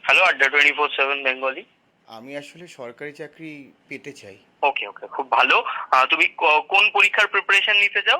Hello, আড্ডা 24/7 Bengali. আমি আসলে সরকারি চাকরি পেতে চাই। ওকে ওকে, খুব ভালো। তুমি কোন পরীক্ষার প্রিপারেশন নিতে চাও?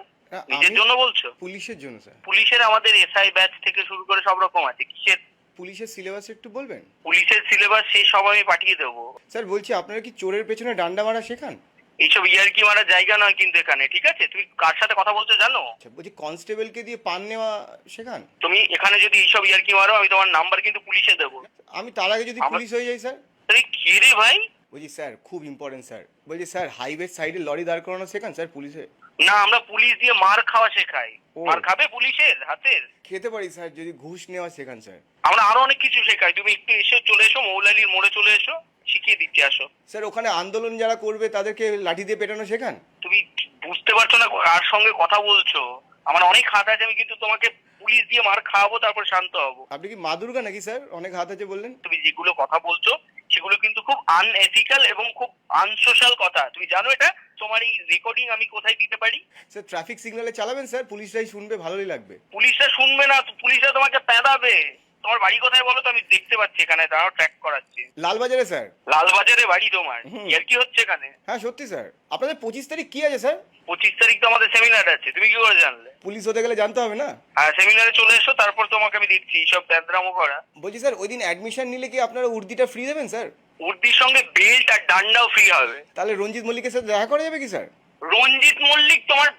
নিজের আমি জন্য বলছো? পুলিশের জন্য স্যার। পুলিশের আমাদের এসআই ব্যাচ থেকে শুরু করে সব রকম আছে। কিসের? পুলিশের সিলেবাস একটু বলবেন? পুলিশের সিলেবাস সেই সব আমি পাঠিয়ে দেবো। স্যার বলছি, আপনারা কি চোরের পেছনে ডান্ডা মারা শেখান? এইসব ইয়ার্কি মারার জায়গা নয় কিন্তু এখানে, ঠিক আছে? তুমি কার সাথে কথা বলছো জানো? আচ্ছা, বলছি কনস্টেবলকে দিয়ে পান নেওয়া শেখান? তুমি এখানে যদি এইসব ইয়ার্কি মারো, আমি তোমার নাম্বার কিন্তু পুলিশে দেবো। আমি তার আগে যদি পুলিশ হয়ে যাই স্যার? তুমি কে রে ভাই? বলছি স্যার, খুব ইম্পর্টেন্ট স্যার। বলছি স্যার, হাইওয়ে সাইডে লরি দাঁড় করানো শেখান স্যার পুলিশে? না, আমরা পুলিশ দিয়ে মার খাওয়া শেখাই। ও। মার খাবে পুলিশের হাতের? খেতে পারি স্যার, যদি ঘুষ নেওয়া শেখান স্যার। আমরা আরো অনেক কিছু শেখাই। তুমি একটু এসে চলে এসো, মৌলালির মোড়ে চলে এসো, শিখিয়ে দিচ্ছি। আসো। স্যার ওখানে আন্দোলন যারা করবে তাদেরকে লাঠি দিয়ে পেটানো শেখান? তুমি বুঝতে পারছো না কার সঙ্গে কথা বলছো? আমার অনেক হাত আছে, আমি কিন্তু তোমাকে পুলিশ দিয়ে মার খাওয়াবো, তারপর শান্ত হবো। আপনি কি মা দুর্গা নাকি স্যার, অনেক হাত আছে বললেন? তুমি যেগুলো কথা বলছো সেগুলো কিন্তু খুব আনএথিক্যাল এবং খুব আনসোশ্যাল কথা। তুমি জানো এটা? তোমার এই রেকর্ডিং আমি কোথায় দিতে পারি? স্যার ট্রাফিক সিগন্যালে চালাবেন স্যার, পুলিশরাই শুনবে, ভালোই লাগবে। পুলিশরা শুনবে না, পুলিশরা তোমাকে পেদাবে। তোমার বাড়ি কোথায় বলো তো? আমি দেখতে পাচ্ছি এখানে, দাঁড়াও, ট্র্যাক করাচ্ছি। লালবাজারে স্যার। লালবাজারে বাড়ি তোমার? হুম। এর কি হচ্ছে এখানে? হ্যাঁ সত্যি স্যার। আপনাদের 25 তারিখ কি আছে স্যার? 25 তারিখ তো আমাদের সেমিনার আছে। তুমি কি করে জানলে? পুলিশ হতে গেলে জানতে হবে না? হ্যাঁ, সেমিনারে চলে এসো, তারপর তোমাকে আমি দিচ্ছি সব প্যাদরামো করা। বলছি স্যার, ওই দিন অ্যাডমিশন নিলে কি আপনারা উর্দিটা ফ্রি দেবেন স্যার? উর্দির সঙ্গে বেল্ট আর ডান্ডাও ফ্রি হবে। তাহলে রঞ্জিত মল্লিকের সাথে দেখা করা যাবে কি স্যার? রঞ্জিত মল্লিক তোমার?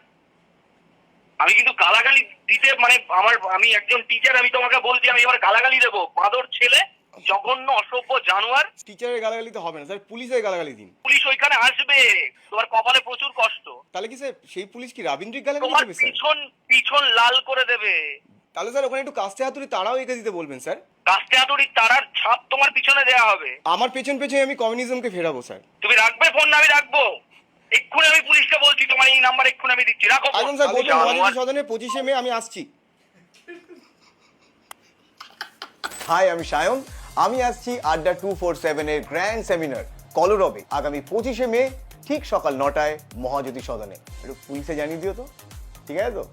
আমি কিন্তু গালাগালি দিতে মানে আমি একজন টিচার, আমি তোমাকে বলছি আমি এবার গালাগালি দেবো? বাঁদর ছেলে, জঘন্য অসভ্য জানোয়ার। টিচারের গালাগালি তো হবে না স্যার, পুলিশের গালাগালি দিন। পুলিশ ওইখানে আসবে, তোমার কপালে প্রচুর কষ্ট। তাহলে কি স্যার সেই পুলিশ কি রাবীন্দ্রিক গালাগালি তোমার দেবে স্যার? পিছন পিছন লাল করে দেবে। তাহলে স্যার ওখানে একটু কাস্তে হাতুড়ি তারাও এঁকে দিতে বলবেন স্যার। কাস্তে হাতুড়ির তারার ছাপ তোমার পিছনে দেয়া হবে। আমার পেছন পেছনে আমি কমিউনিজমকে ফেরাবো স্যার। তুমি রাখবে ফোন? না আমি রাখবো? এক্ষুনি আমি পুলিশকে বলছি, তোমার এই নাম্বার এক্ষুনি আমি দিচ্ছি, রাখো ফোন। একদম স্যার, বলবেন জানোয়ার। মহাজাতি সদনে 25শে মে আমি আসছি। হাই, আমি সায়ন। আমি আসছি আড্ডা 247 এর গ্র্যান্ড সেমিনার কলরবে আগামী 25শে মে ঠিক সকাল 9টায় মহাজ্যোতি সদনে। একটু পুলিশে জানিয়ে দিও তো, ঠিক আছে তো?